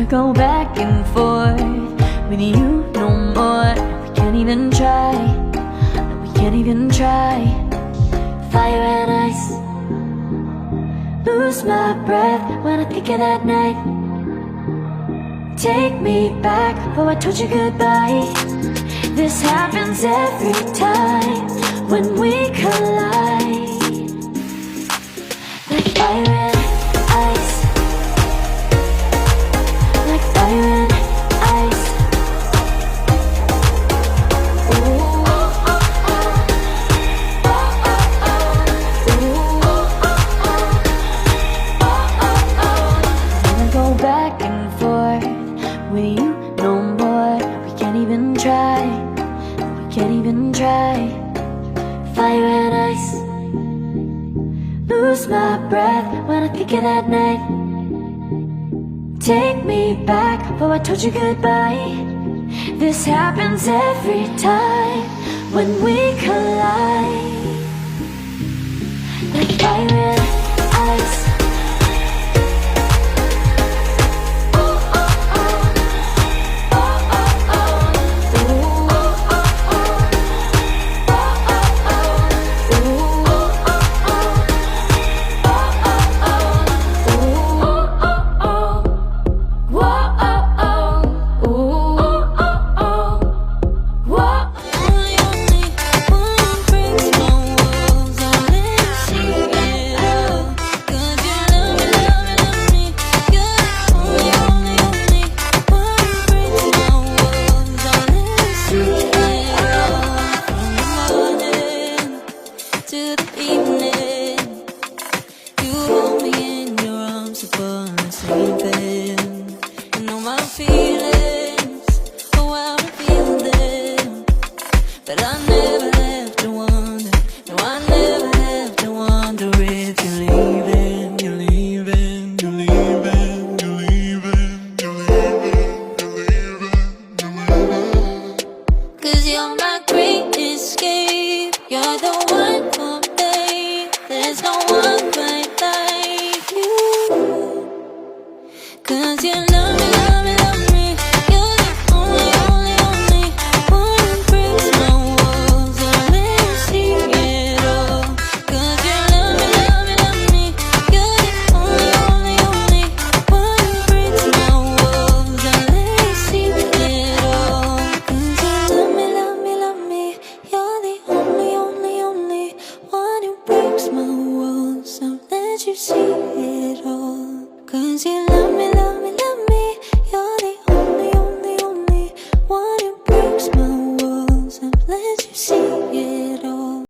go back and forth with you no more. We can't even try, no, we can't even try. Fire and ice, lose my breath when I think of that night. Take me back, oh I told you goodbye. This happens every time when we collide. Like fire and ice, like fire and ice. Ooh. Wanna go back and forth with you no more. We can't even try, we can't even try. Fire and ice, lose my breath when I think of that night. Take me back, oh I told you goodbye. This happens every time when we collide. Like fire and